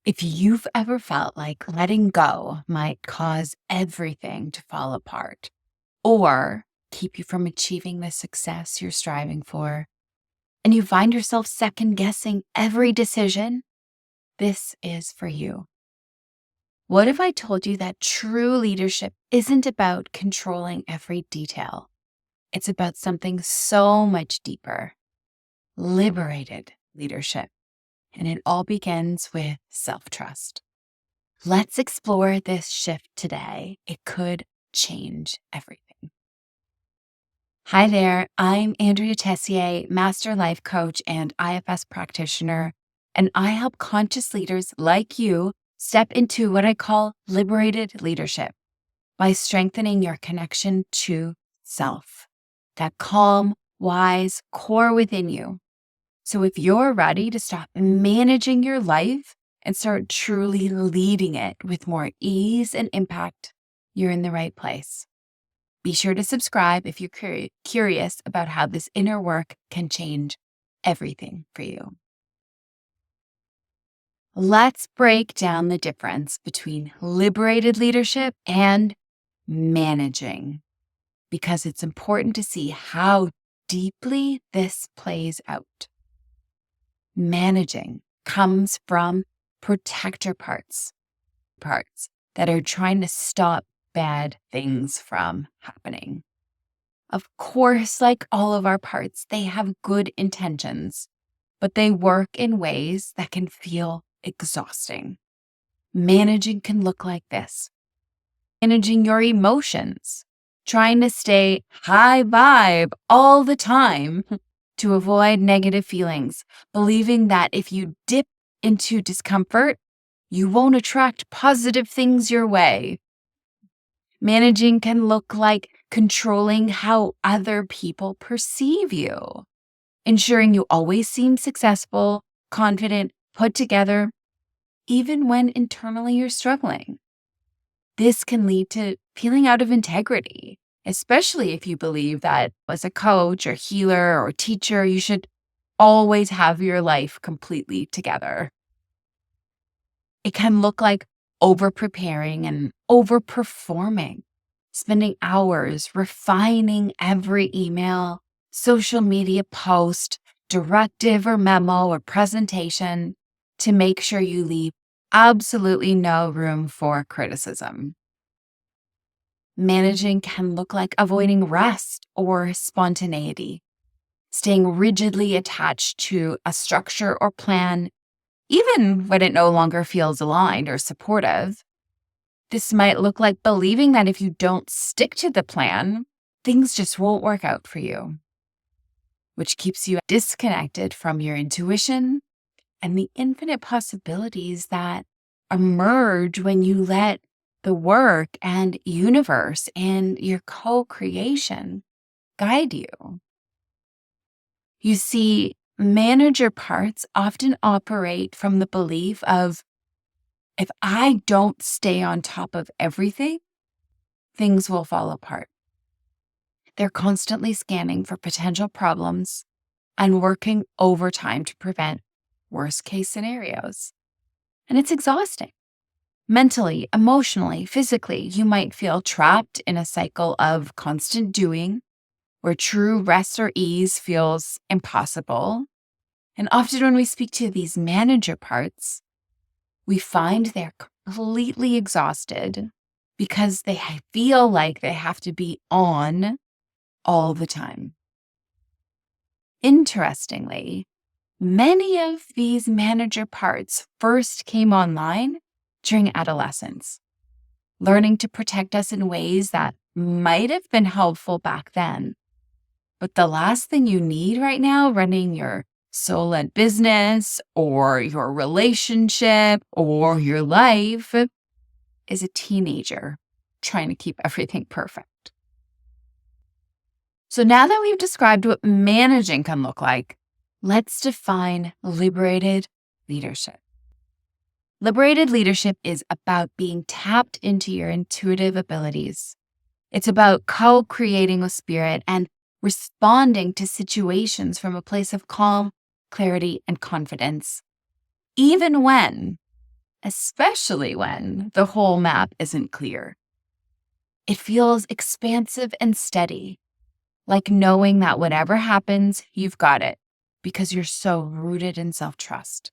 If you've ever felt like letting go might cause everything to fall apart or keep you from achieving the success you're striving for, and you find yourself second guessing every decision, this is for you. What if I told you that true leadership isn't about controlling every detail? It's about something so much deeper: liberated leadership. And it all begins with self-trust. Let's explore this shift today. It could change everything. Hi there, I'm Andrea Tessier, Master Life Coach and IFS practitioner, and I help conscious leaders like you step into what I call liberated leadership by strengthening your connection to self, that calm, wise core within you. So if you're ready to stop managing your life and start truly leading it with more ease and impact, you're in the right place. Be sure to subscribe if you're curious about how this inner work can change everything for you. Let's break down the difference between liberated leadership and managing, because it's important to see how deeply this plays out. Managing comes from protector parts that are trying to stop bad things from happening. Of course, like all of our parts, they have good intentions, but they work in ways that can feel exhausting. Managing can look like this: managing your emotions, trying to stay high vibe all the time to avoid negative feelings, believing that if you dip into discomfort, you won't attract positive things your way. Managing can look like controlling how other people perceive you, ensuring you always seem successful, confident, put together, even when internally you're struggling. This can lead to feeling out of integrity, especially if you believe that as a coach or healer or teacher, you should always have your life completely together. It can look like over-preparing and over-performing, spending hours refining every email, social media post, directive or memo or presentation to make sure you leave absolutely no room for criticism. Managing can look like avoiding rest or spontaneity, staying rigidly attached to a structure or plan, even when it no longer feels aligned or supportive. This might look like believing that if you don't stick to the plan, things just won't work out for you, which keeps you disconnected from your intuition and the infinite possibilities that emerge when you let the work and universe and your co-creation guide you. You see, manager parts often operate from the belief of, if I don't stay on top of everything, things will fall apart. They're constantly scanning for potential problems and working overtime to prevent worst-case scenarios. And it's exhausting. Mentally, emotionally, physically, you might feel trapped in a cycle of constant doing where true rest or ease feels impossible. And often when we speak to these manager parts, we find they're completely exhausted because they feel like they have to be on all the time. Interestingly, many of these manager parts first came online during adolescence, learning to protect us in ways that might have been helpful back then. But the last thing you need right now, running your soul-led business or your relationship or your life, is a teenager trying to keep everything perfect. So now that we've described what managing can look like, let's define liberated leadership. Liberated leadership is about being tapped into your intuitive abilities. It's about co-creating with spirit and responding to situations from a place of calm, clarity, and confidence, even when especially when the whole map isn't clear. It feels expansive and steady, like knowing that whatever happens, you've got it because you're so rooted in self-trust.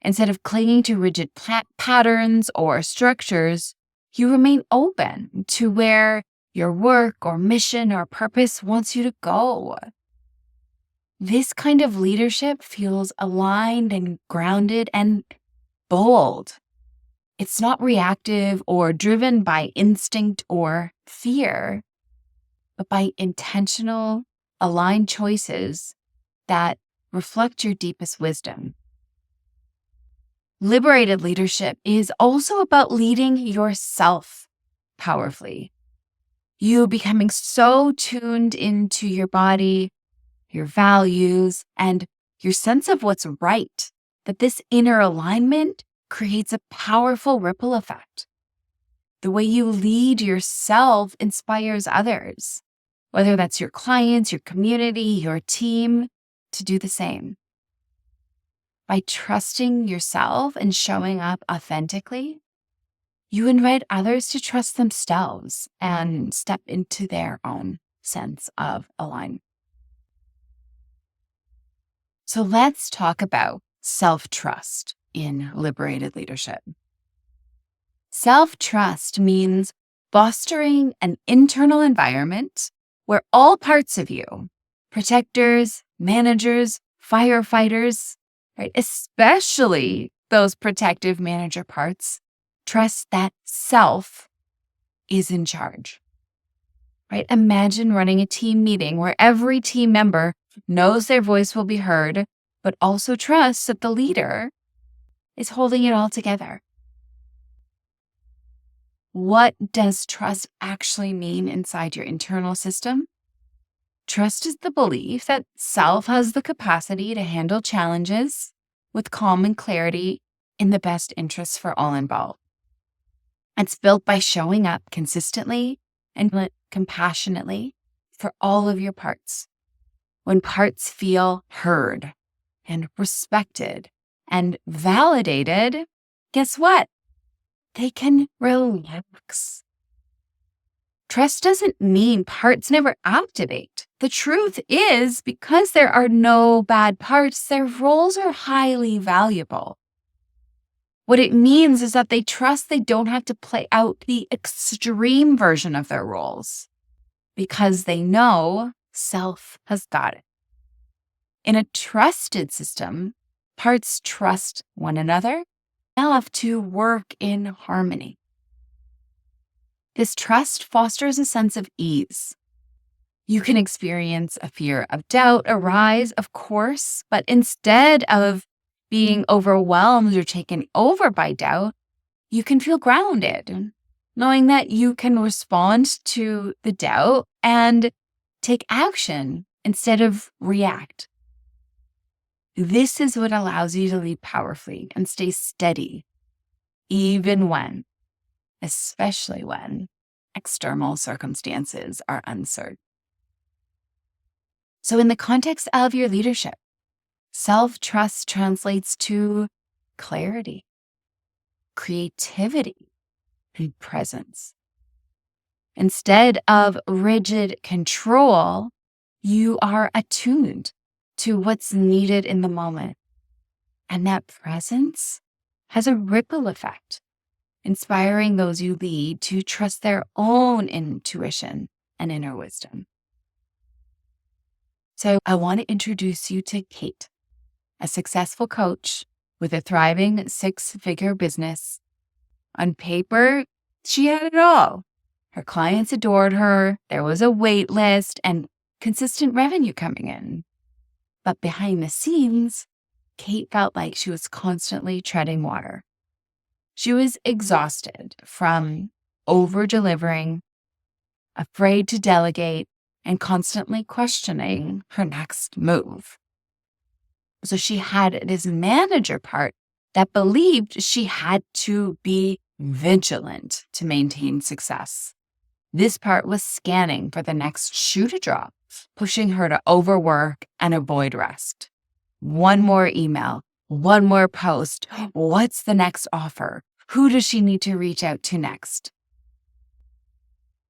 Instead of clinging to rigid patterns or structures, you remain open to where your work or mission or purpose wants you to go. This kind of leadership feels aligned and grounded and bold. It's not reactive or driven by instinct or fear, but by intentional, aligned choices that reflect your deepest wisdom. Liberated leadership is also about leading yourself powerfully. You becoming so tuned into your body, your values, and your sense of what's right that this inner alignment creates a powerful ripple effect. The way you lead yourself inspires others, whether that's your clients, your community, your team, to do the same. By trusting yourself and showing up authentically, you invite others to trust themselves and step into their own sense of alignment. So let's talk about self-trust in liberated leadership. Self-trust means fostering an internal environment where all parts of you, protectors, managers, firefighters, right, especially those protective manager parts, trust that self is in charge. Right? Imagine running a team meeting where every team member knows their voice will be heard, but also trusts that the leader is holding it all together. What does trust actually mean inside your internal system? Trust is the belief that self has the capacity to handle challenges with calm and clarity in the best interests for all involved. It's built by showing up consistently and compassionately for all of your parts. When parts feel heard and respected and validated, guess what? They can relax. Trust doesn't mean parts never activate. The truth is, because there are no bad parts, their roles are highly valuable. What it means is that they trust they don't have to play out the extreme version of their roles because they know self has got it. In a trusted system, parts trust one another and have to work in harmony. This trust fosters a sense of ease. You can experience a fear of doubt arise, of course, but instead of being overwhelmed or taken over by doubt, you can feel grounded, knowing that you can respond to the doubt and take action instead of react. This is what allows you to lead powerfully and stay steady, even when, especially when, external circumstances are uncertain. So in the context of your leadership, self-trust translates to clarity, creativity, and presence. Instead of rigid control, you are attuned to what's needed in the moment. And that presence has a ripple effect, inspiring those you lead to trust their own intuition and inner wisdom. So I want to introduce you to Kate, a successful coach with a thriving 6-figure business. On paper, she had it all. Her clients adored her, there was a wait list, and consistent revenue coming in. But behind the scenes, Kate felt like she was constantly treading water. She was exhausted from over-delivering, afraid to delegate, and constantly questioning her next move. So she had this manager part that believed she had to be vigilant to maintain success. This part was scanning for the next shoe to drop, pushing her to overwork and avoid rest. One more email, One more post. What's the next offer? Who does she need to reach out to next?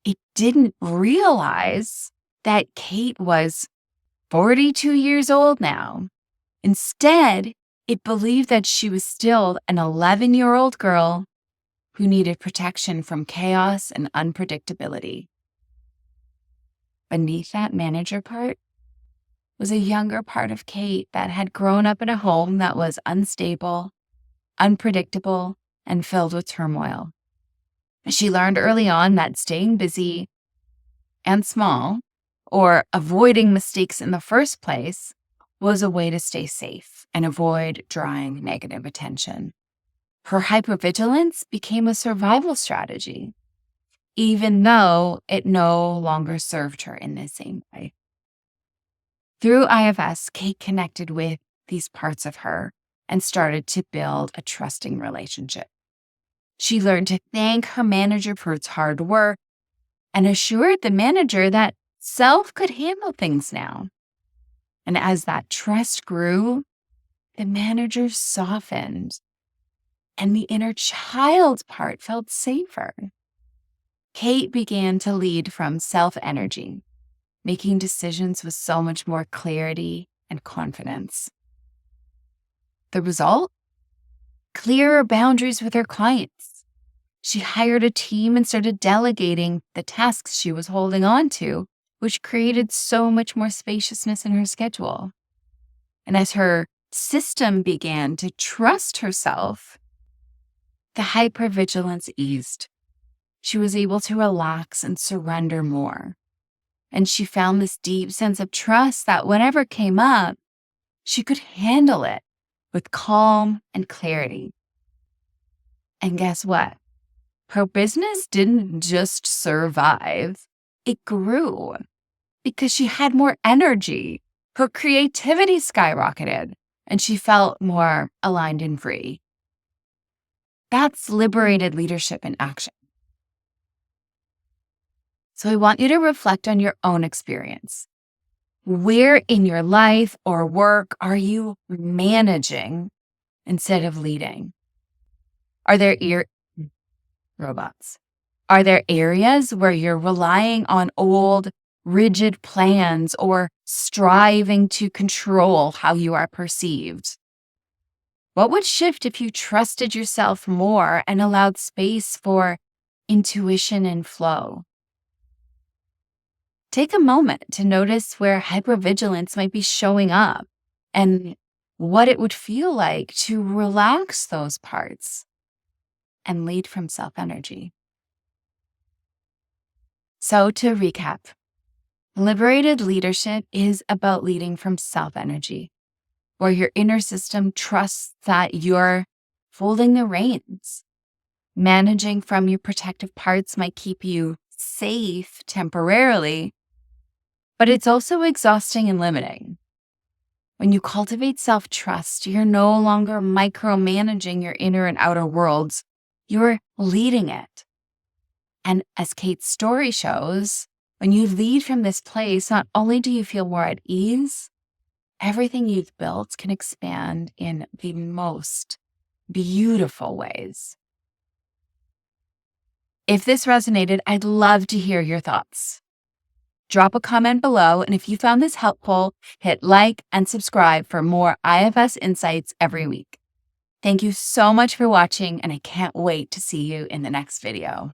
It didn't realize that Kate was 42 years old now. Instead, it believed that she was still an 11-year-old girl who needed protection from chaos and unpredictability. Beneath that manager part was a younger part of Kate that had grown up in a home that was unstable, unpredictable, and filled with turmoil. She learned early on that staying busy and small, or avoiding mistakes in the first place, was a way to stay safe and avoid drawing negative attention. Her hypervigilance became a survival strategy, even though it no longer served her in the same way. Through IFS, Kate connected with these parts of her and started to build a trusting relationship. She learned to thank her manager for its hard work and assured the manager that self could handle things now. And as that trust grew, the manager softened and the inner child part felt safer. Kate began to lead from self-energy, making decisions with so much more clarity and confidence. The result? Clearer boundaries with her clients. She hired a team and started delegating the tasks she was holding on to, which created so much more spaciousness in her schedule. And as her system began to trust herself, the hypervigilance eased. She was able to relax and surrender more. And she found this deep sense of trust that whenever it came up, she could handle it with calm and clarity. And guess what? Her business didn't just survive, it grew because she had more energy. Her creativity skyrocketed and she felt more aligned and free. That's liberated leadership in action. So I want you to reflect on your own experience. Where in your life or work are you managing instead of leading? Are there robots? Are there areas where you're relying on old, rigid plans or striving to control how you are perceived? What would shift if you trusted yourself more and allowed space for intuition and flow? Take a moment to notice where hypervigilance might be showing up and what it would feel like to relax those parts and lead from self-energy. So to recap, liberated leadership is about leading from self-energy, where your inner system trusts that you're holding the reins. Managing from your protective parts might keep you safe temporarily, but it's also exhausting and limiting. When you cultivate self-trust, you're no longer micromanaging your inner and outer worlds. You're leading it. And as Kate's story shows, when you lead from this place, not only do you feel more at ease, everything you've built can expand in the most beautiful ways. If this resonated, I'd love to hear your thoughts. Drop a comment below, and if you found this helpful, hit like and subscribe for more IFS insights every week. Thank you so much for watching, and I can't wait to see you in the next video.